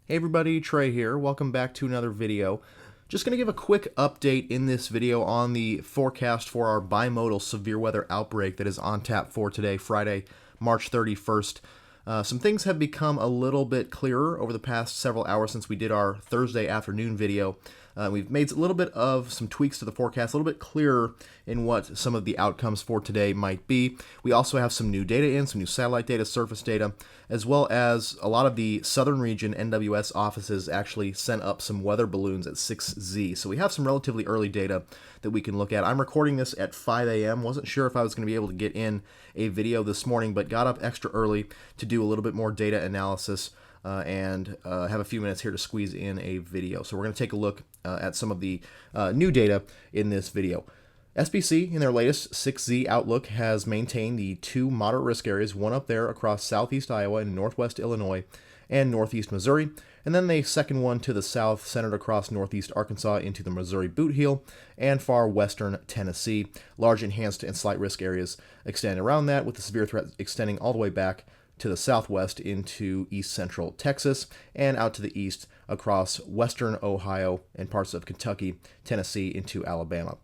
Hey everybody, Trey here. Welcome back to another video. Just going to give a quick update in this video on the forecast for our bimodal severe weather outbreak that is on tap for today, Friday, March 31st. Some things have become a little bit clearer over the past several hours since we did our Thursday afternoon video. We've made a little bit of some tweaks to the forecast, a little bit clearer in what some of the outcomes for today might be. We also have some new data in, some new satellite data, surface data, as well as a lot of the southern region NWS offices actually sent up some weather balloons at 6Z. So we have some relatively early data that we can look at. I'm recording this at 5 a.m. Wasn't sure if I was going to be able to get in a video this morning, but got up extra early to do a little bit more data analysis and have a few minutes here to squeeze in a video. So we're going to take a look at some of the new data in this video. SBC, in their latest 6Z outlook, has maintained the two moderate risk areas, one up there across southeast Iowa and northwest Illinois and northeast Missouri, and then the second one to the south, centered across northeast Arkansas into the Missouri Bootheel and far western Tennessee. Large enhanced and slight risk areas extend around that, with the severe threat extending all the way back to the southwest into east central Texas and out to the east across western Ohio and parts of Kentucky, Tennessee into Alabama.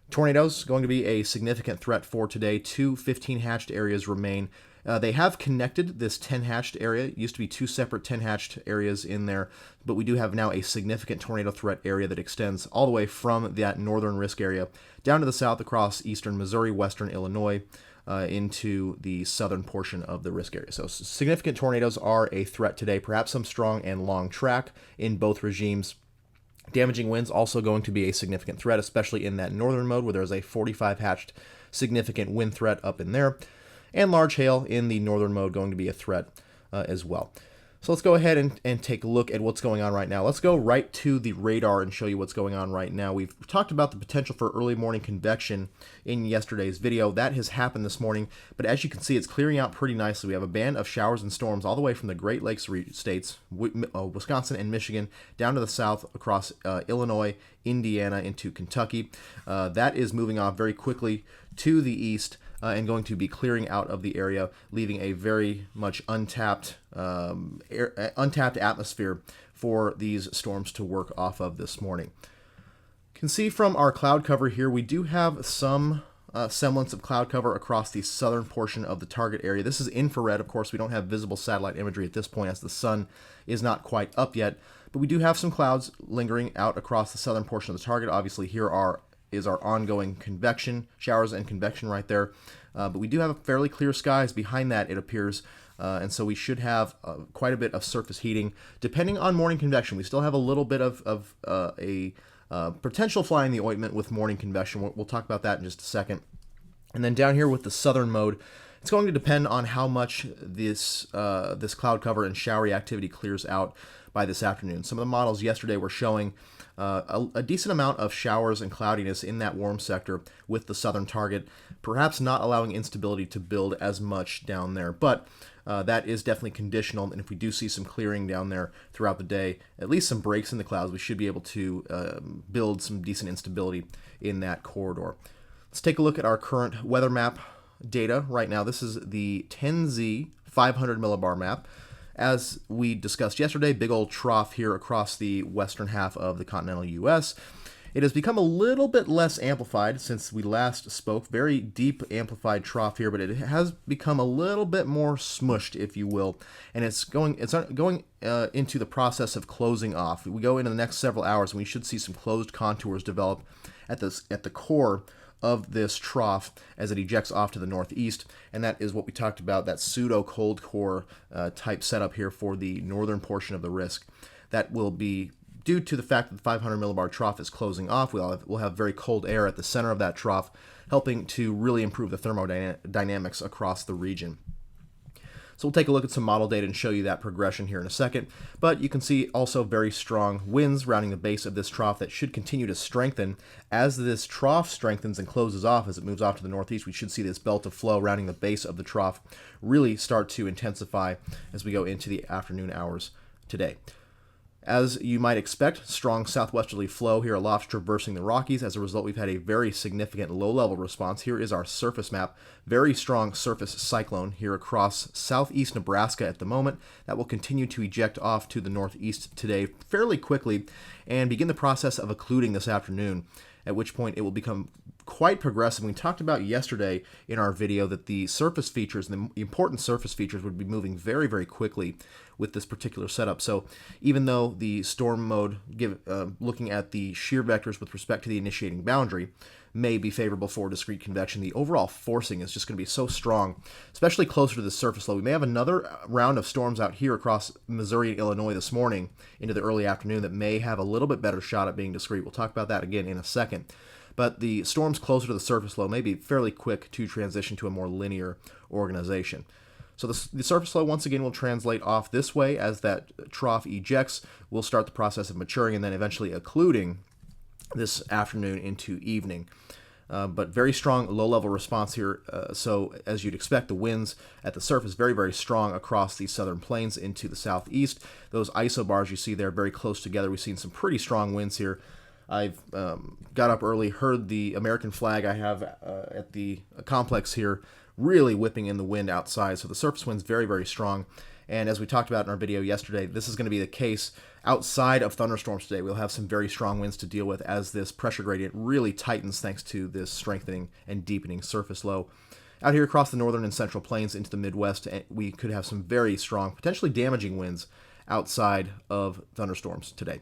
Tornadoes going to be a significant threat for today. Two 15-hatched areas remain. They have connected this 10-hatched area. It used to be two separate 10-hatched areas in there, but we do have now a significant tornado threat area that extends all the way from that northern risk area down to the south across eastern Missouri, western Illinois, into the southern portion of the risk area. So significant tornadoes are a threat today, perhaps some strong and long track in both regimes. Damaging winds also going to be a significant threat, especially in that northern mode where there's a 45 hatched significant wind threat up in there. And large hail in the northern mode going to be a threat as well. So let's go ahead and take a look at what's going on right now. Let's go right to the radar and show you what's going on right now. We've talked about the potential for early morning convection in yesterday's video. That has happened this morning, but as you can see, it's clearing out pretty nicely. We have a band of showers and storms all the way from the Great Lakes states, Wisconsin and Michigan, down to the south across Illinois, Indiana, into Kentucky. That is moving off very quickly to the east and going to be clearing out of the area, leaving a very much untapped atmosphere for these storms to work off of this morning. You can see from our cloud cover here, we do have some semblance of cloud cover across the southern portion of the target area. This is infrared. Of course, we don't have visible satellite imagery at this point as the sun is not quite up yet, but we do have some clouds lingering out across the southern portion of the target. Obviously, here is our ongoing convection, showers and convection right there. But we do have fairly clear skies behind that, it appears. And so we should have quite a bit of surface heating. Depending on morning convection, we still have a little bit of a potential fly in the ointment with morning convection. We'll talk about that in just a second. And then down here with the southern mode, it's going to depend on how much this cloud cover and showery activity clears out by this afternoon. Some of the models yesterday were showing a decent amount of showers and cloudiness in that warm sector with the southern target, perhaps not allowing instability to build as much down there. But that is definitely conditional, and if we do see some clearing down there throughout the day, at least some breaks in the clouds, we should be able to build some decent instability in that corridor. Let's take a look at our current weather map data right now. This is the 10Z 500 millibar map. As we discussed yesterday, big old trough here across the western half of the continental U.S. It has become a little bit less amplified since we last spoke. Very deep amplified trough here, but it has become a little bit more smushed, if you will, and it's going into the process of closing off. We go into the next several hours, and we should see some closed contours develop at the core of this trough as it ejects off to the northeast, and that is what we talked about, that pseudo cold core type setup here for the northern portion of the risk. That will be due to the fact that the 500 millibar trough is closing off. We'll have very cold air at the center of that trough, helping to really improve the thermodynamics across the region. So we'll take a look at some model data and show you that progression here in a second. But you can see also very strong winds rounding the base of this trough that should continue to strengthen. As this trough strengthens and closes off, as it moves off to the northeast, we should see this belt of flow rounding the base of the trough really start to intensify as we go into the afternoon hours today. As you might expect, strong southwesterly flow here aloft traversing the Rockies. As a result, we've had a very significant low-level response. Here is our surface map. Very strong surface cyclone here across southeast Nebraska at the moment. That will continue to eject off to the northeast today fairly quickly and begin the process of occluding this afternoon, at which point it will become quite progressive. We talked about yesterday in our video that the surface features, the important surface features, would be moving very, very quickly with this particular setup. So even though the storm mode, looking at the shear vectors with respect to the initiating boundary, may be favorable for discrete convection, the overall forcing is just going to be so strong, especially closer to the surface low. We may have another round of storms out here across Missouri and Illinois this morning into the early afternoon that may have a little bit better shot at being discrete. We'll talk about that again in a second. But the storms closer to the surface low may be fairly quick to transition to a more linear organization. So the surface low, once again, will translate off this way as that trough ejects. We'll start the process of maturing and then eventually occluding this afternoon into evening. But very strong low-level response here. So as you'd expect, the winds at the surface very, very strong across the southern plains into the southeast. Those isobars you see there very close together. We've seen some pretty strong winds here. I've got up early, heard the American flag I have at the complex here really whipping in the wind outside. So the surface wind's very, very strong. And as we talked about in our video yesterday, this is going to be the case outside of thunderstorms today. We'll have some very strong winds to deal with as this pressure gradient really tightens thanks to this strengthening and deepening surface low. Out here across the northern and central plains into the Midwest, we could have some very strong, potentially damaging winds outside of thunderstorms today.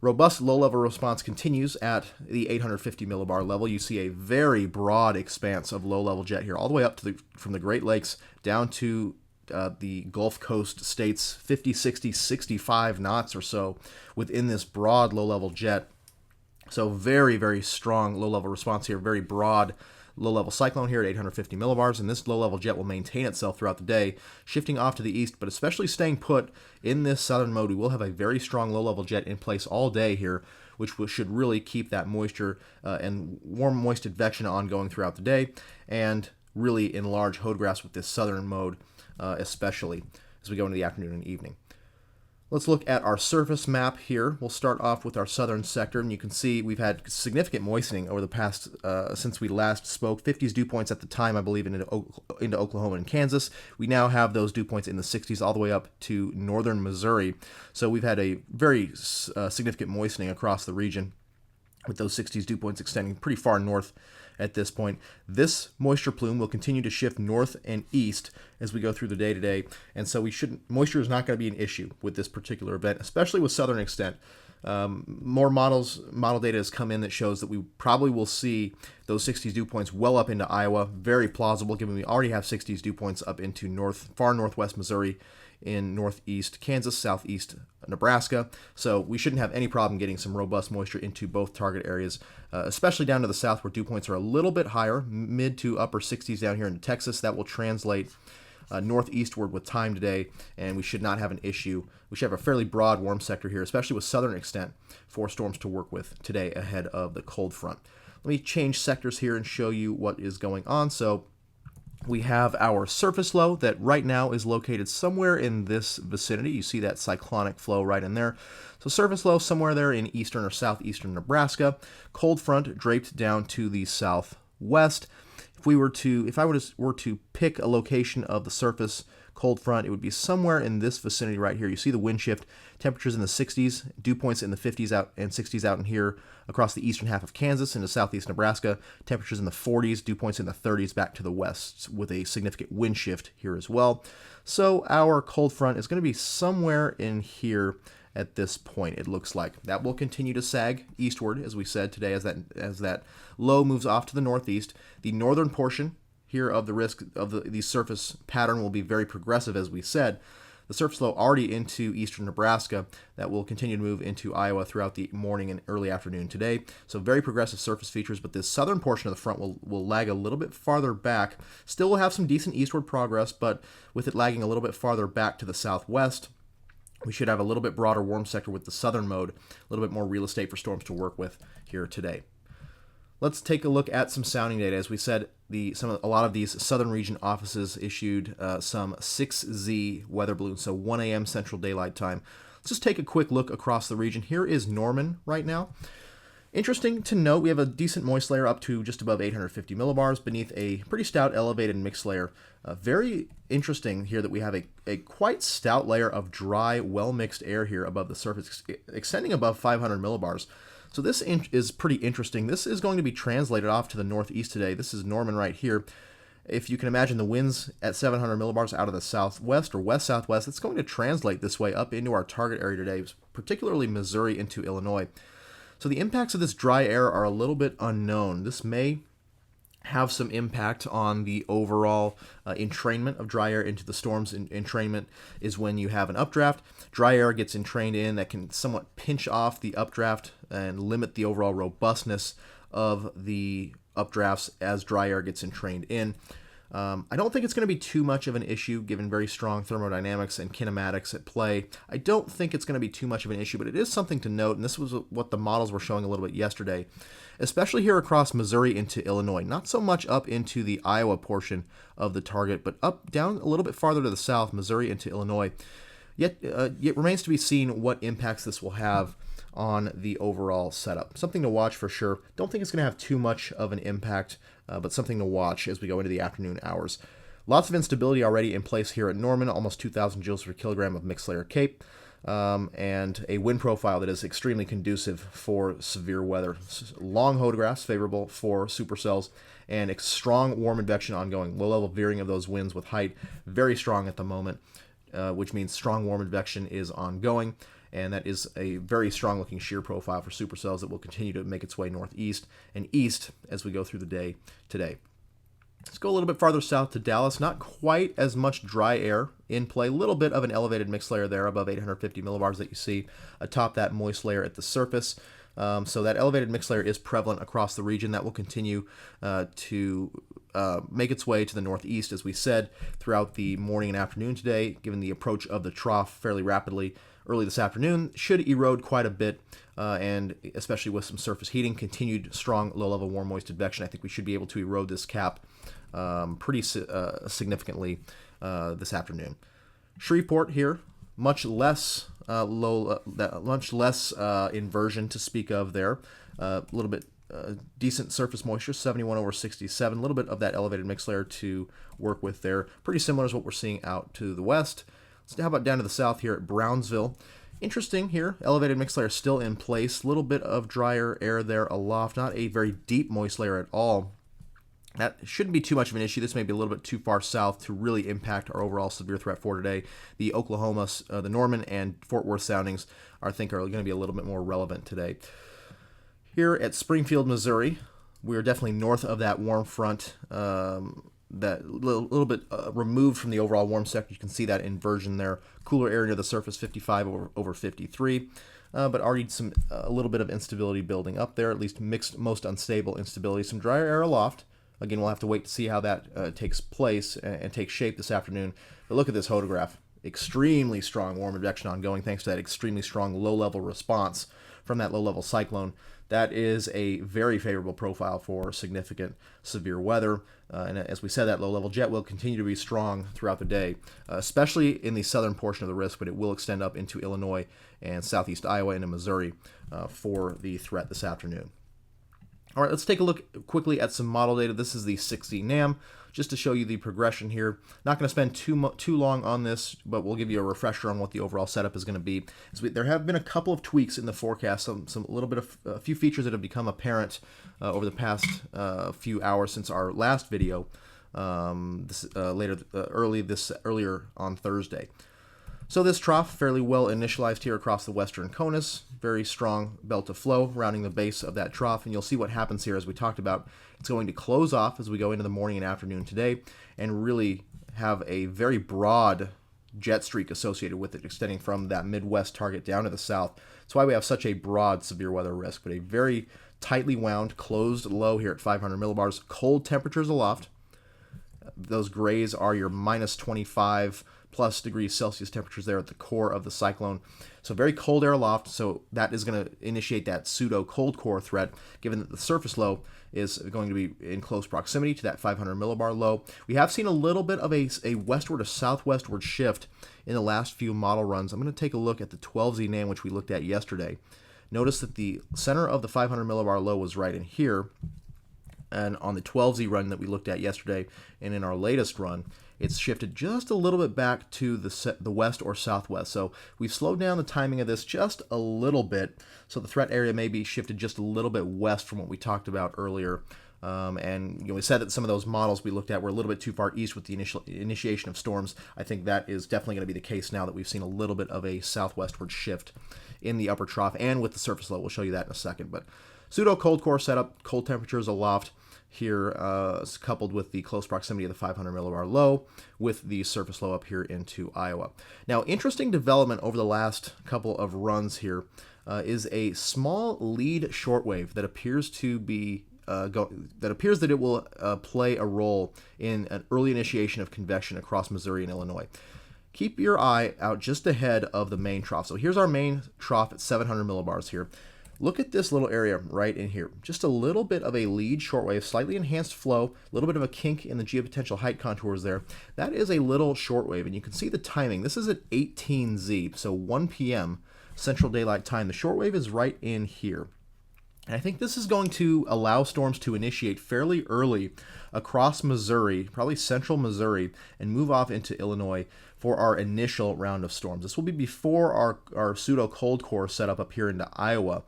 Robust low-level response continues at the 850 millibar level. You see a very broad expanse of low-level jet here, all the way up to from the Great Lakes down to the Gulf Coast states, 50, 60, 65 knots or so within this broad low-level jet. So very, very strong low-level response here, very broad low-level cyclone here at 850 millibars, and this low-level jet will maintain itself throughout the day, shifting off to the east, but especially staying put in this southern mode. We will have a very strong low-level jet in place all day here, which should really keep that moisture and warm, moist advection ongoing throughout the day, and really enlarge hodegrass with this southern mode, especially as we go into the afternoon and evening. Let's look at our surface map here. We'll start off with our southern sector, and you can see we've had significant moistening over the past, since we last spoke. 50s dew points at the time, I believe, into Oklahoma and Kansas. We now have those dew points in the 60s all the way up to northern Missouri. So we've had a very significant moistening across the region, with those 60s dew points extending pretty far north at this point. This moisture plume will continue to shift north and east as we go through the day today, and so moisture is not going to be an issue with this particular event, especially with southern extent. More model data has come in that shows that we probably will see those 60s dew points well up into Iowa. Very plausible, given we already have 60s dew points up into far northwest Missouri, in northeast Kansas, southeast Nebraska. So we shouldn't have any problem getting some robust moisture into both target areas, especially down to the south where dew points are a little bit higher, mid to upper 60s down here in Texas. That will translate northeastward with time today, and we should not have an issue. We should have a fairly broad warm sector here, especially with southern extent, for storms to work with today ahead of the cold front. Let me change sectors here and show you what is going on. So we have our surface low that right now is located somewhere in this vicinity. You see that cyclonic flow right in there. So surface low somewhere there in eastern or southeastern Nebraska. Cold front draped down to the southwest. If I were to pick a location of the surface cold front, it would be somewhere in this vicinity right here. You see the wind shift, temperatures in the 60s, dew points in the 50s out and 60s out in here across the eastern half of Kansas into southeast Nebraska, temperatures in the 40s, dew points in the 30s back to the west with a significant wind shift here as well. So our cold front is going to be somewhere in here at this point, it looks like. That will continue to sag eastward, as we said today, as that low moves off to the northeast. The northern portion here of the risk of the surface pattern will be very progressive, as we said. The surface low already into eastern Nebraska, that will continue to move into Iowa throughout the morning and early afternoon today. So very progressive surface features, but this southern portion of the front will lag a little bit farther back. Still will have some decent eastward progress, but with it lagging a little bit farther back to the southwest, we should have a little bit broader warm sector with the southern mode, a little bit more real estate for storms to work with here today. Let's take a look at some sounding data. As we said, a lot of these southern region offices issued some 6Z weather balloons, so 1 a.m. Central Daylight Time. Let's Let's just take a quick look across the region. Here is Norman right now. Interesting to note, we have a decent moist layer up to just above 850 millibars beneath a pretty stout elevated mixed layer. Very interesting here that we have a quite stout layer of dry, well-mixed air here above the surface, extending above 500 millibars. So this is pretty interesting. This is going to be translated off to the northeast today. This is Norman right here. If you can imagine the winds at 700 millibars out of the southwest or west-southwest, it's going to translate this way up into our target area today, particularly Missouri into Illinois. So the impacts of this dry air are a little bit unknown. This may have some impact on the overall entrainment of dry air into the storms. Entrainment is when you have an updraft. Dry air gets entrained in. That can somewhat pinch off the updraft and limit the overall robustness of the updrafts as dry air gets entrained in. I don't think it's going to be too much of an issue given very strong thermodynamics and kinematics at play. I don't think it's going to be too much of an issue, but it is something to note, and this was what the models were showing a little bit yesterday, especially here across Missouri into Illinois. Not so much up into the Iowa portion of the target, but up down a little bit farther to the south, Missouri into Illinois. Yet remains to be seen what impacts this will have on the overall setup. Something to watch for sure. Don't think it's going to have too much of an impact, but something to watch as we go into the afternoon hours. Lots of instability already in place here at Norman, almost 2,000 joules per kilogram of mixed layer CAPE, and a wind profile that is extremely conducive for severe weather. Long hodographs favorable for supercells, and strong warm advection ongoing. Low-level veering of those winds with height very strong at the moment, which means strong warm advection is ongoing. And that is a very strong-looking shear profile for supercells that will continue to make its way northeast and east as we go through the day today. Let's go a little bit farther south to Dallas. Not quite as much dry air in play. A little bit of an elevated mixed layer there above 850 millibars that you see atop that moist layer at the surface. So that elevated mixed layer is prevalent across the region. That will continue to make its way to the northeast, as we said, throughout the morning and afternoon today, given the approach of the trough fairly rapidly. Early this afternoon should erode quite a bit, and especially with some surface heating, continued strong low-level warm moist advection, I think we should be able to erode this cap pretty significantly this afternoon. Shreveport here, much less inversion to speak of there. A little bit decent surface moisture, 71 over 67. A little bit of that elevated mixed layer to work with there. Pretty similar to what we're seeing out to the west. So how about down to the south here at Brownsville? Interesting here, elevated mixed layer still in place. A little bit of drier air there aloft, not a very deep moist layer at all. That shouldn't be too much of an issue. This may be a little bit too far south to really impact our overall severe threat for today. The Oklahoma, the Norman, and Fort Worth soundings I think are going to be a little bit more relevant today. Here at Springfield, Missouri, we are definitely north of that warm front, that little bit removed from the overall warm sector. You can see that inversion there. Cooler air near the surface, 55 over 53, but already a little bit of instability building up there, at least mixed, most unstable instability. Some drier air aloft. Again, we'll have to wait to see how that takes place and takes shape this afternoon. But look at this hodograph. Extremely strong warm advection ongoing thanks to that extremely strong low-level response from that low-level cyclone. That is a very favorable profile for significant severe weather. And as we said, that low-level jet will continue to be strong throughout the day, especially in the southern portion of the risk, but it will extend up into Illinois and southeast Iowa into Missouri for the threat this afternoon. All right, let's take a look quickly at some model data. This is the 6Z NAM, just to show you the progression here. Not going to spend too long on this, but we'll give you a refresher on what the overall setup is going to be. There have been a couple of tweaks in the forecast, a few features that have become apparent over the past few hours since our last video, earlier on Thursday. So this trough fairly well initialized here across the western conus, very strong belt of flow rounding the base of that trough, and you'll see what happens here as we talked about. It's going to close off as we go into the morning and afternoon today and really have a very broad jet streak associated with it, extending from that Midwest target down to the south. That's why we have such a broad severe weather risk, but a very tightly wound closed low here at 500 millibars. Cold temperatures aloft. Those grays are your minus 25 plus degrees Celsius temperatures there at the core of the cyclone. So very cold air aloft, so that is going to initiate that pseudo cold core threat, given that the surface low is going to be in close proximity to that 500 millibar low. We have seen a little bit of a westward or southwestward shift in the last few model runs. I'm going to take a look at the 12Z NAM, which we looked at yesterday. Notice that the center of the 500 millibar low was right in here, and on the 12Z run that we looked at yesterday and in our latest run, it's shifted just a little bit back to the west or southwest. So we've slowed down the timing of this just a little bit. So the threat area may be shifted just a little bit west from what we talked about earlier. And we said that some of those models we looked at were a little bit too far east with the initiation of storms. I think that is definitely going to be the case now that we've seen a little bit of a southwestward shift in the upper trough and with the surface low. We'll show you that in a second. But pseudo cold core setup, cold temperatures aloft here, coupled with the close proximity of the 500 millibar low with the surface low up here into Iowa. Now, interesting development over the last couple of runs here is a small lead shortwave that appears to be that it will play a role in an early initiation of convection across Missouri and Illinois. Keep your eye out just ahead of the main trough. So here's our main trough at 700 millibars here. Look at this little area right in here. Just a little bit of a lead shortwave, slightly enhanced flow, a little bit of a kink in the geopotential height contours there. That is a little shortwave, and you can see the timing. This is at 18Z, so 1 p.m. Central Daylight Time. The shortwave is right in here. And I think this is going to allow storms to initiate fairly early across Missouri, probably central Missouri, and move off into Illinois for our initial round of storms. This will be before our pseudo cold core setup up here into Iowa.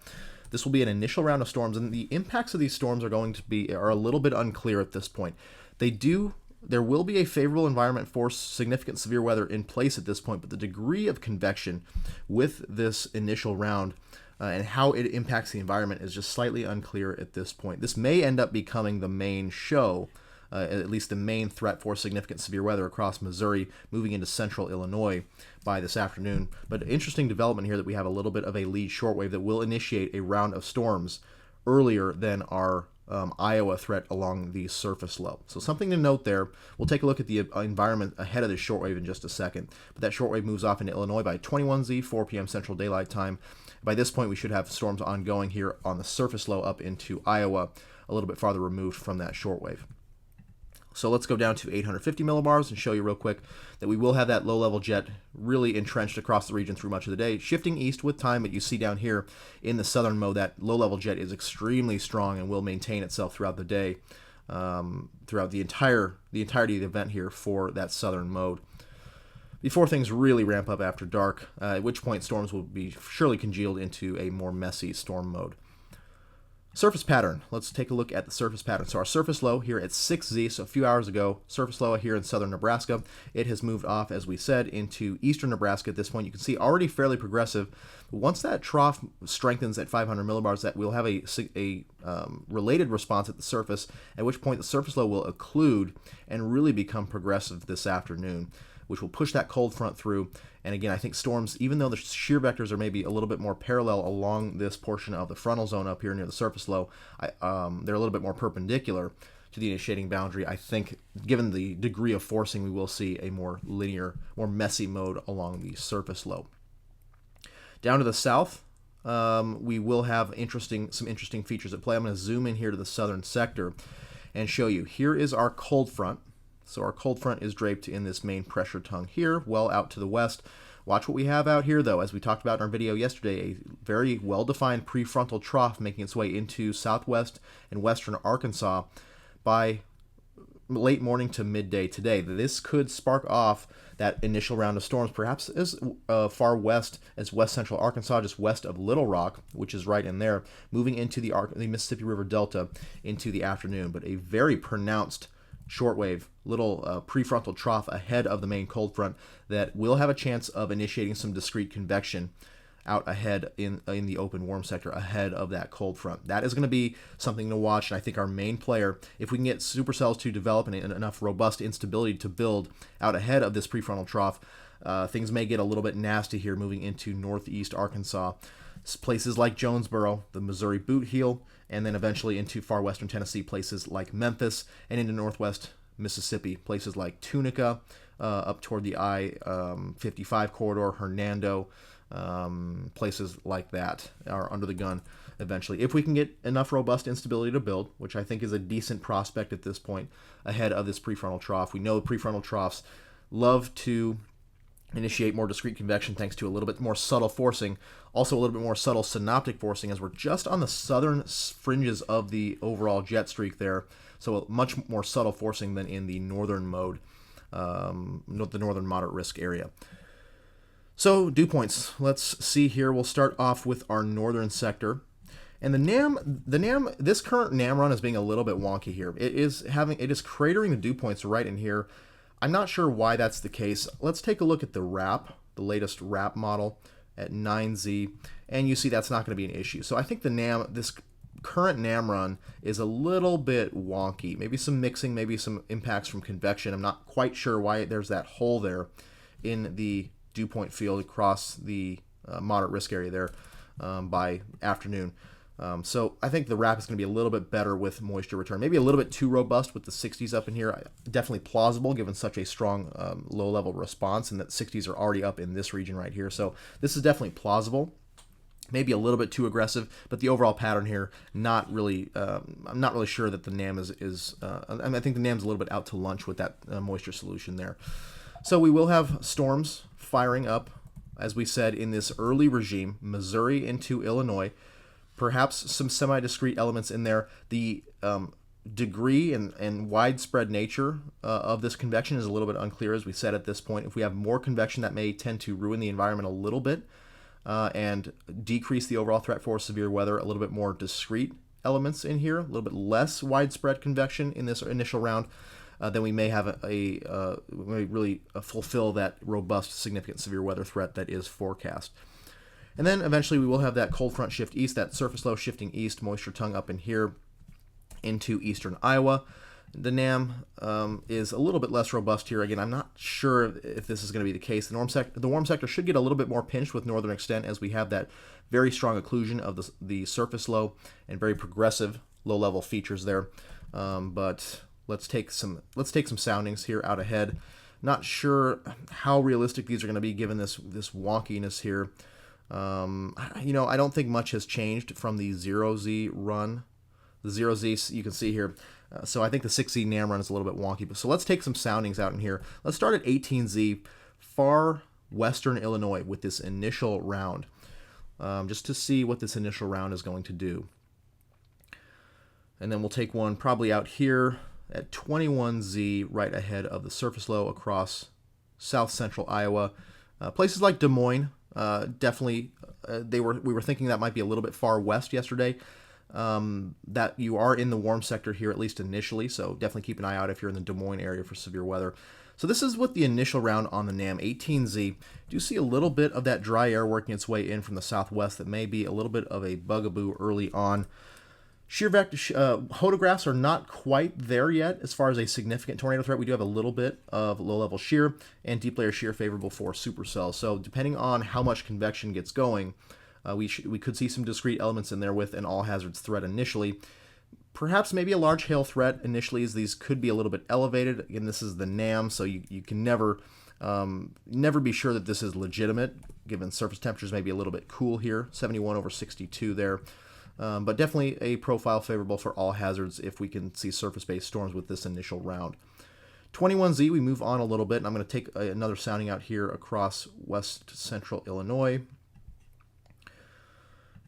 This will be an initial round of storms, and the impacts of these storms are a little bit unclear at this point. There will be a favorable environment for significant severe weather in place at this point, but the degree of convection with this initial round and how it impacts the environment is just slightly unclear at this point. This may end up becoming the main show, at least the main threat for significant severe weather across Missouri, moving into central Illinois by this afternoon. But interesting development here that we have a little bit of a lead shortwave that will initiate a round of storms earlier than our Iowa threat along the surface low. So something to note there. We'll take a look at the environment ahead of this shortwave in just a second. But that shortwave moves off into Illinois by 21Z, 4 p.m. Central Daylight Time. By this point, we should have storms ongoing here on the surface low up into Iowa, a little bit farther removed from that shortwave. So let's go down to 850 millibars and show you real quick that we will have that low-level jet really entrenched across the region through much of the day, shifting east with time. But you see down here in the southern mode that low-level jet is extremely strong and will maintain itself throughout the day, throughout the entirety of the event here for that southern mode, before things really ramp up after dark, at which point storms will be surely congealed into a more messy storm mode. Surface pattern. Let's take a look at the surface pattern. So our surface low here at 6Z, so a few hours ago, surface low here in southern Nebraska. It has moved off, as we said, into eastern Nebraska at this point. You can see already fairly progressive. Once that trough strengthens at 500 millibars, that we'll have a related response at the surface, at which point the surface low will occlude and really become progressive this afternoon, which will push that cold front through. And again, I think storms, even though the shear vectors are maybe a little bit more parallel along this portion of the frontal zone up here near the surface low, they're a little bit more perpendicular to the initiating boundary. I think, given the degree of forcing, we will see a more linear, more messy mode along the surface low. Down to the south, we will have some interesting features at play. I'm going to zoom in here to the southern sector and show you. Here is our cold front. So our cold front is draped in this main pressure tongue here, well out to the west. Watch what we have out here, though. As we talked about in our video yesterday, a very well-defined prefrontal trough making its way into southwest and western Arkansas by late morning to midday today. This could spark off that initial round of storms, perhaps as far west as west central Arkansas, just west of Little Rock, which is right in there, moving into the Mississippi River Delta into the afternoon. But a very pronounced shortwave, little prefrontal trough ahead of the main cold front that will have a chance of initiating some discrete convection out ahead in the open warm sector ahead of that cold front. That is going to be something to watch, and I think our main player, if we can get supercells to develop and enough robust instability to build out ahead of this prefrontal trough, things may get a little bit nasty here moving into northeast Arkansas. Places like Jonesboro, the Missouri Bootheel, and then eventually into far western Tennessee, places like Memphis, and into northwest Mississippi, places like Tunica, up toward the I-55 corridor, Hernando, places like that are under the gun eventually. If we can get enough robust instability to build, which I think is a decent prospect at this point ahead of this prefrontal trough. We know prefrontal troughs love to initiate more discrete convection thanks to a little bit more subtle forcing, also a little bit more subtle synoptic forcing, as we're just on the southern fringes of the overall jet streak there, so a much more subtle forcing than in the northern mode, the northern moderate risk area. So dew points, let's see here. We'll start off with our northern sector. And the NAM, this current NAM run is being a little bit wonky here. It is cratering the dew points right in here. I'm not sure why that's the case. Let's take a look at the RAP, the latest RAP model at 9Z, and you see that's not going to be an issue. So I think this current NAM run is a little bit wonky. Maybe some mixing, maybe some impacts from convection. I'm not quite sure why there's that hole there in the dew point field across the moderate risk area there by afternoon. So I think the RAP is going to be a little bit better with moisture return. Maybe a little bit too robust with the 60s up in here. Definitely plausible given such a strong low-level response, and that 60s are already up in this region right here. So this is definitely plausible. Maybe a little bit too aggressive, but the overall pattern here, not really. I'm not really sure that the NAM is. I think the NAM's a little bit out to lunch with that moisture solution there. So we will have storms firing up, as we said, in this early regime, Missouri into Illinois. Perhaps some semi-discrete elements in there. The degree and widespread nature of this convection is a little bit unclear, as we said at this point. If we have more convection, that may tend to ruin the environment a little bit and decrease the overall threat for severe weather. A little bit more discrete elements in here, a little bit less widespread convection in this initial round. Then we may have we may really fulfill that robust, significant severe weather threat that is forecast. And then eventually we will have that cold front shift east, that surface low shifting east, moisture tongue up in here into eastern Iowa. The NAM is a little bit less robust here. Again, I'm not sure if this is going to be the case. The warm sector should get a little bit more pinched with northern extent, as we have that very strong occlusion of the surface low and very progressive low-level features there. But let's take some soundings here out ahead. Not sure how realistic these are going to be given this wonkiness here. I don't think much has changed from the 0Z run. The 0Z you can see here. So I think the 6Z NAM run is a little bit wonky. So let's take some soundings out in here. Let's start at 18Z, far western Illinois, with this initial round, just to see what this initial round is going to do. And then we'll take one probably out here at 21Z, right ahead of the surface low across south central Iowa. Places like Des Moines, definitely, we were thinking that might be a little bit far west yesterday. That you are in the warm sector here, at least initially, so definitely keep an eye out if you're in the Des Moines area for severe weather. So this is what the initial round on the NAM 18Z. Do see a little bit of that dry air working its way in from the southwest that may be a little bit of a bugaboo early on. Shear vector photographs are not quite there yet as far as a significant tornado threat. We do have a little bit of low-level shear and deep layer shear favorable for supercells. So depending on how much convection gets going, we could see some discrete elements in there with an all hazards threat initially. Perhaps maybe a large hail threat initially, as these could be a little bit elevated. Again, this is the NAM, so you can never be sure that this is legitimate, given surface temperatures may be a little bit cool here, 71/62 there. But definitely a profile favorable for all hazards if we can see surface-based storms with this initial round. 21Z, we move on a little bit, and I'm going to take another sounding out here across west central Illinois.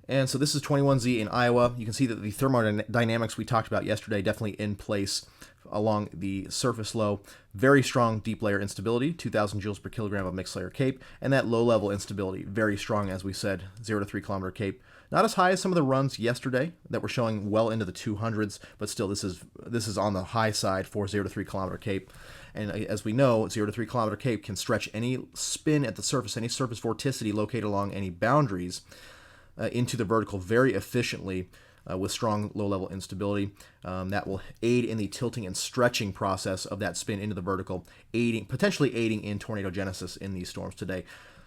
And so this is 21Z in Iowa. You can see that the thermodynamics we talked about yesterday definitely in place along the surface low. Very strong deep layer instability, 2,000 joules per kilogram of mixed layer CAPE, and that low level instability, very strong, as we said, 0 to 3 kilometer CAPE. Not as high as some of the runs yesterday that were showing well into the 200s, but still this is on the high side for 0 to 3 kilometer CAPE. And as we know, 0 to 3 kilometer CAPE can stretch any spin at the surface, any surface vorticity located along any boundaries into the vertical very efficiently with strong low-level instability. That will aid in the tilting and stretching process of that spin into the vertical, potentially aiding in tornadogenesis in these storms today.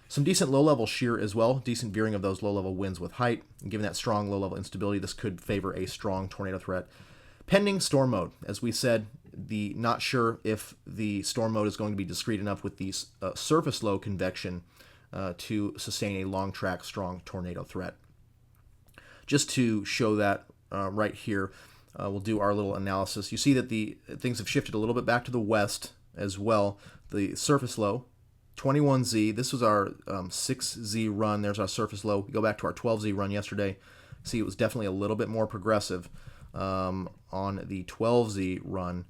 Some decent low-level shear as well, decent veering of those low-level winds with height. And given that strong low-level instability, this could favor a strong tornado threat. Pending storm mode, as we said, not sure if the storm mode is going to be discrete enough with the surface low convection to sustain a long track strong tornado threat. Just to show that right here, we'll do our little analysis. You see that the things have shifted a little bit back to the west as well. The surface low, 21Z, this was our 6Z run. There's our surface low. We go back to our 12Z run yesterday. See, it was definitely a little bit more progressive on the 12Z run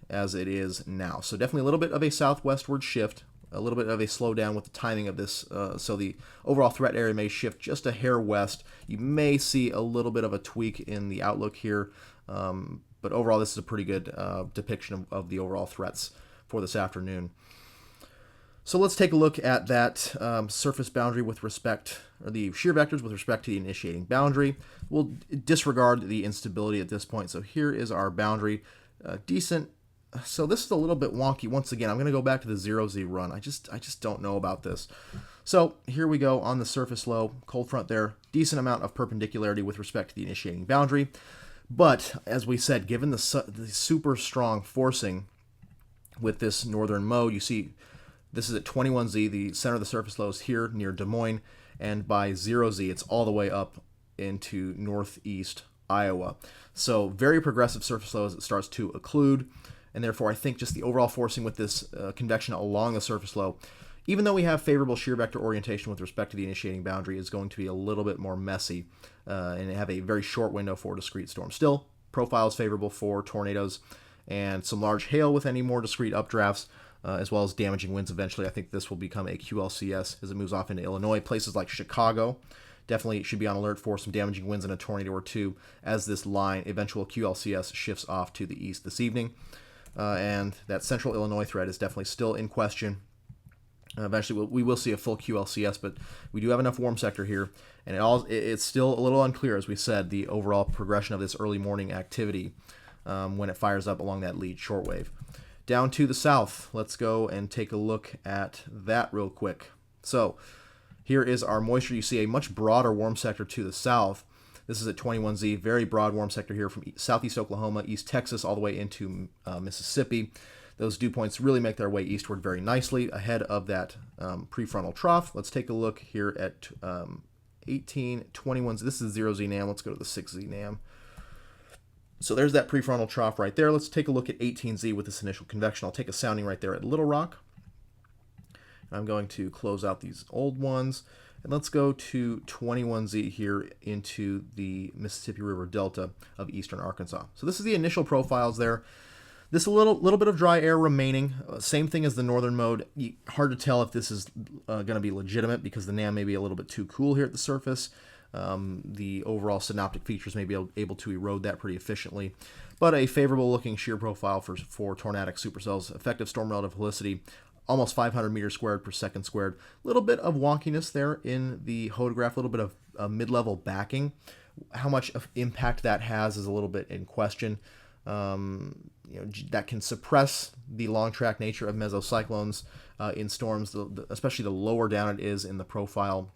as it is now. So definitely a little bit of a southwestward shift, a little bit of a slowdown with the timing of this. So the overall threat area may shift just a hair west. You may see a little bit of a tweak in the outlook here, but overall this is a pretty good depiction of the overall threats for this afternoon. So let's take a look at that surface boundary with respect, or the shear vectors with respect to the initiating boundary. We'll disregard the instability at this point. So here is our boundary, decent. So this is a little bit wonky. Once again, I'm going to go back to the 0Z run. I just don't know about this. So here we go on the surface low, cold front there, decent amount of perpendicularity with respect to the initiating boundary. But as we said, given the super strong forcing with this northern mode, you see this is at 21Z, the center of the surface low is here near Des Moines, and by 0Z, it's all the way up into northeast Iowa. So very progressive surface low as it starts to occlude, and therefore I think just the overall forcing with this convection along the surface low, even though we have favorable shear vector orientation with respect to the initiating boundary, is going to be a little bit more messy and have a very short window for discrete storms. Still, profile is favorable for tornadoes and some large hail with any more discrete updrafts, as well as damaging winds eventually. I think this will become a QLCS as it moves off into Illinois. Places like Chicago definitely should be on alert for some damaging winds and a tornado or two as this line, eventual QLCS, shifts off to the east this evening. And that central Illinois threat is definitely still in question. Eventually, we will see a full QLCS, but we do have enough warm sector here, and it's still a little unclear, as we said, the overall progression of this early morning activity when it fires up along that lead shortwave. Down to the south, let's go and take a look at that real quick. So here is our moisture. You see a much broader warm sector to the south. This is at 21Z, very broad warm sector here from southeast Oklahoma, east Texas, all the way into Mississippi. Those dew points really make their way eastward very nicely ahead of that prefrontal trough. Let's take a look here at 1821. This is 0Z NAM. Let's go to the 6Z NAM. So there's that prefrontal trough right there. Let's take a look at 18Z with this initial convection. I'll take a sounding right there at Little Rock. I'm going to close out these old ones. And let's go to 21Z here into the Mississippi River Delta of eastern Arkansas. So this is the initial profiles there. This a little bit of dry air remaining. Same thing as the northern mode. Hard to tell if this is going to be legitimate because the NAM may be a little bit too cool here at the surface. The overall synoptic features may be able to erode that pretty efficiently. But a favorable looking shear profile for tornadic supercells. Effective storm relative helicity, almost 500 meters squared per second squared. A little bit of wonkiness there in the hodograph, a little bit of mid-level backing. How much of impact that has is a little bit in question. That can suppress the long track nature of mesocyclones in storms, especially the lower down it is in the profile,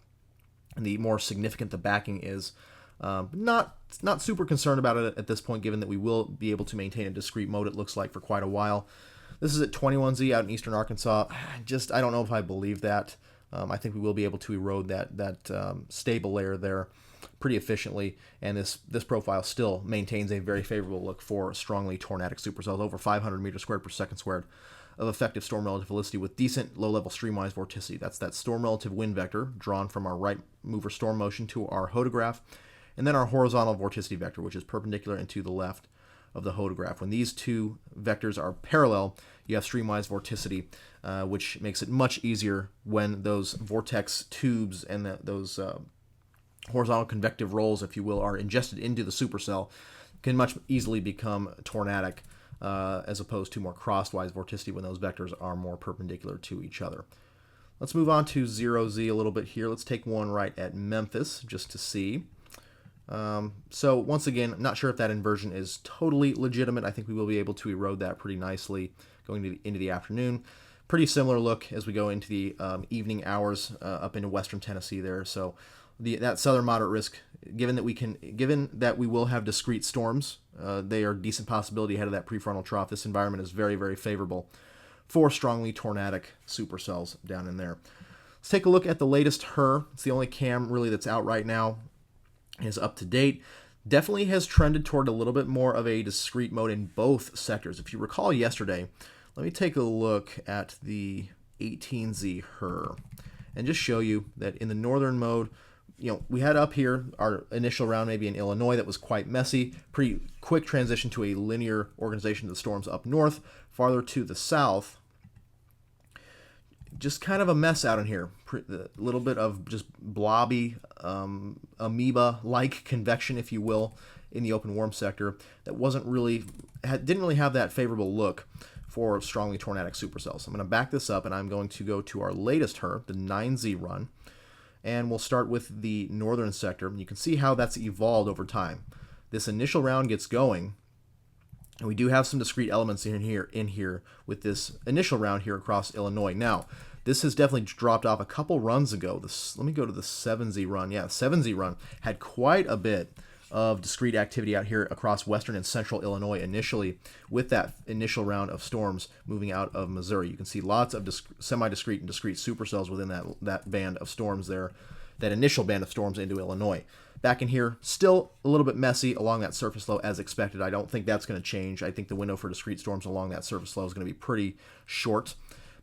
and the more significant the backing is. Not super concerned about it at this point, given that we will be able to maintain a discrete mode, it looks like, for quite a while. This is at 21Z out in eastern Arkansas. I don't know if I believe that. I think we will be able to erode that stable layer there pretty efficiently, and this profile still maintains a very favorable look for strongly tornadic supercells, over 500 meters squared per second squared of effective storm relative helicity with decent low-level streamwise vorticity. That's that storm relative wind vector drawn from our right mover storm motion to our hodograph, and then our horizontal vorticity vector, which is perpendicular and to the left of the hodograph. When these two vectors are parallel, you have streamwise vorticity, which makes it much easier when those vortex tubes and those horizontal convective rolls, if you will, are ingested into the supercell, can much easily become tornadic as opposed to more crosswise vorticity when those vectors are more perpendicular to each other. Let's move on to 0Z a little bit here. Let's take one right at Memphis just to see. So once again, not sure if that inversion is totally legitimate. I think we will be able to erode that pretty nicely going into the afternoon. Pretty similar look as we go into the evening hours up into western Tennessee there. So that southern moderate risk, given that we will have discrete storms, they are a decent possibility ahead of that prefrontal trough. This environment is very, very favorable for strongly tornadic supercells down in there. Let's take a look at the latest HRRR. It's the only cam really that's out right now. It is up to date. Definitely has trended toward a little bit more of a discrete mode in both sectors. If you recall yesterday, let me take a look at the 18Z HRRR and just show you that in the northern mode, we had up here our initial round maybe in Illinois that was quite messy. Pretty quick transition to a linear organization of the storms up north. Farther to the south, just kind of a mess out in here. A little bit of just blobby, amoeba-like convection, if you will, in the open warm sector that didn't really have that favorable look for strongly tornadic supercells. So I'm going to back this up, and I'm going to go to our latest HRRR, the 9Z run, and we'll start with the northern sector. You can see how that's evolved over time. This initial round gets going, and we do have some discrete elements in here with this initial round here across Illinois. Now, this has definitely dropped off a couple runs ago. Let me go to the 7Z run. Yeah, 7Z run had quite a bit of discrete activity out here across western and central Illinois initially with that initial round of storms moving out of Missouri. You can see lots of semi-discrete and discrete supercells within that band of storms there, that initial band of storms into Illinois. Back in here, still a little bit messy along that surface low as expected. I don't think that's going to change. I think the window for discrete storms along that surface low is going to be pretty short.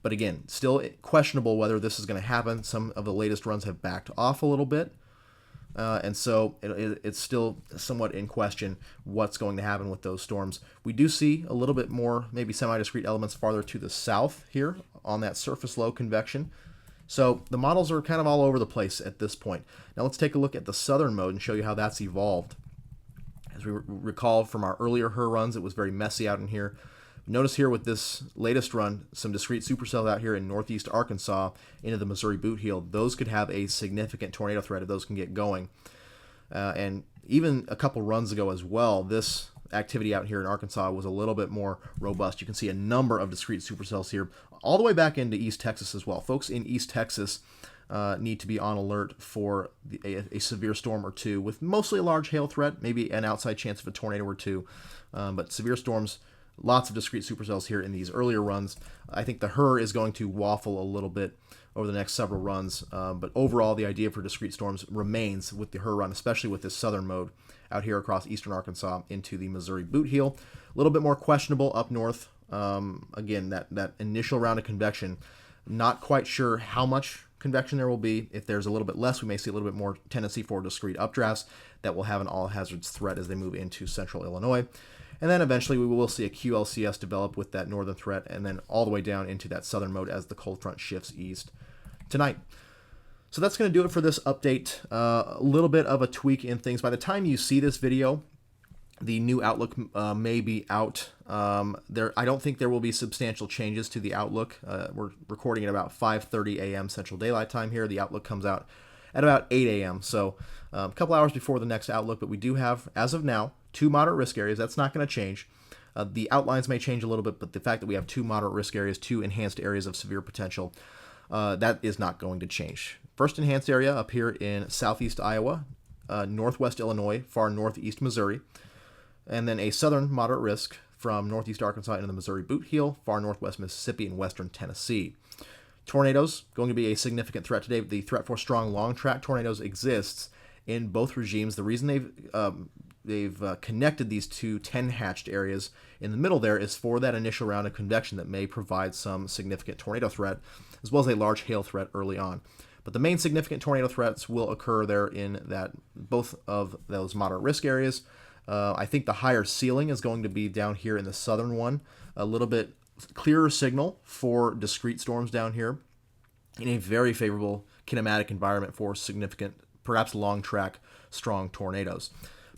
But again, still questionable whether this is going to happen. Some of the latest runs have backed off a little bit. And so it's still somewhat in question what's going to happen with those storms. We do see a little bit more maybe semi-discrete elements farther to the south here on that surface low convection. So the models are kind of all over the place at this point. Now let's take a look at the southern mode and show you how that's evolved. As we recall from our earlier HRRR runs, it was very messy out in here. Notice here with this latest run, some discrete supercells out here in northeast Arkansas into the Missouri Bootheel. Those could have a significant tornado threat if those can get going. And even a couple runs ago as well, this activity out here in Arkansas was a little bit more robust. You can see a number of discrete supercells here, all the way back into East Texas as well. Folks in East Texas need to be on alert for a severe storm or two with mostly a large hail threat, maybe an outside chance of a tornado or two. But severe storms, lots of discrete supercells here in these earlier runs. I think the HRRR is going to waffle a little bit over the next several runs, but overall the idea for discrete storms remains with the HRRR run, especially with this southern mode out here across eastern Arkansas into the Missouri Bootheel. A little bit more questionable up north. Again, that initial round of convection, not quite sure how much convection there will be. If there's a little bit less, we may see a little bit more tendency for discrete updrafts that will have an all hazards threat as they move into central Illinois. And then eventually we will see a QLCS develop with that northern threat, and then all the way down into that southern mode as the cold front shifts east tonight. So that's going to do it for this update. A little bit of a tweak in things. By the time you see this video, the new outlook may be out. I don't think there will be substantial changes to the outlook. We're recording at about 5:30 a.m. Central Daylight Time here. The outlook comes out at about 8 a.m. So a couple hours before the next outlook, but we do have, as of now, 2 moderate risk areas. That's not going to change. The outlines may change a little bit, but the fact that we have 2 moderate risk areas, 2 enhanced areas of severe potential, that is not going to change. First enhanced area up here in southeast Iowa, northwest Illinois, far northeast Missouri, and then a southern moderate risk from northeast Arkansas into the Missouri Bootheel, far northwest Mississippi, and western Tennessee. Tornadoes going to be a significant threat today. The threat for strong long track tornadoes exists in both regimes. The reason they've connected these 2 10-hatched areas in the middle there is for that initial round of convection that may provide some significant tornado threat, as well as a large hail threat early on. But the main significant tornado threats will occur there in that both of those moderate risk areas. I think the higher ceiling is going to be down here in the southern one, a little bit clearer signal for discrete storms down here in a very favorable kinematic environment for significant, perhaps long track, strong tornadoes.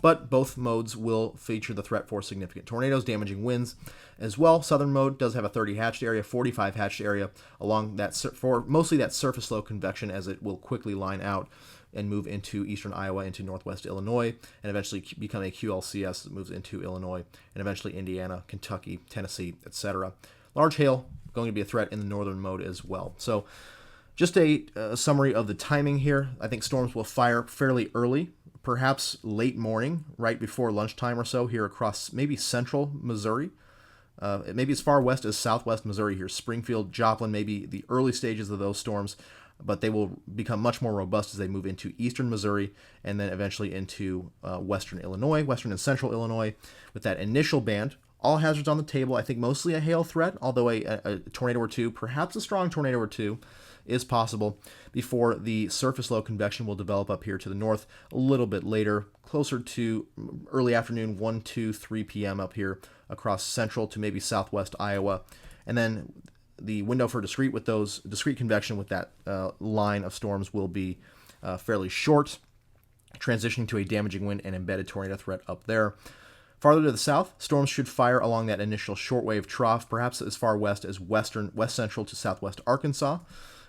But both modes will feature the threat for significant tornadoes, damaging winds as well. Southern mode does have a 30 hatched area, 45 hatched area along that for mostly that surface low convection, as it will quickly line out and move into eastern Iowa, into northwest Illinois, and eventually become a QLCS that moves into Illinois, and eventually Indiana, Kentucky, Tennessee, etc. Large hail going to be a threat in the northern mode as well. So just a summary of the timing here. I think storms will fire fairly early, perhaps late morning, right before lunchtime or so here across maybe central Missouri. Maybe as far west as southwest Missouri here. Springfield, Joplin, maybe the early stages of those storms, but they will become much more robust as they move into eastern Missouri and then eventually into western Illinois, western and central Illinois with that initial band. All hazards on the table. I think mostly a hail threat, although a tornado or two, perhaps a strong tornado or two, is possible before the surface low convection will develop up here to the north a little bit later, closer to early afternoon, 1, 2, 3 p.m. up here across central to maybe southwest Iowa. And then the window for discrete with those discrete convection with that line of storms will be fairly short, transitioning to a damaging wind and embedded tornado threat up there. Farther to the south, storms should fire along that initial shortwave trough, perhaps as far west as west central to southwest Arkansas,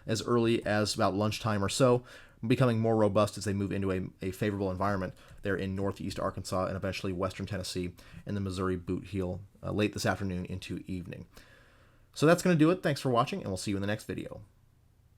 as early as about lunchtime or so, becoming more robust as they move into a favorable environment there in northeast Arkansas and eventually western Tennessee and the Missouri Bootheel late this afternoon into evening. So that's going to do it. Thanks for watching, and we'll see you in the next video.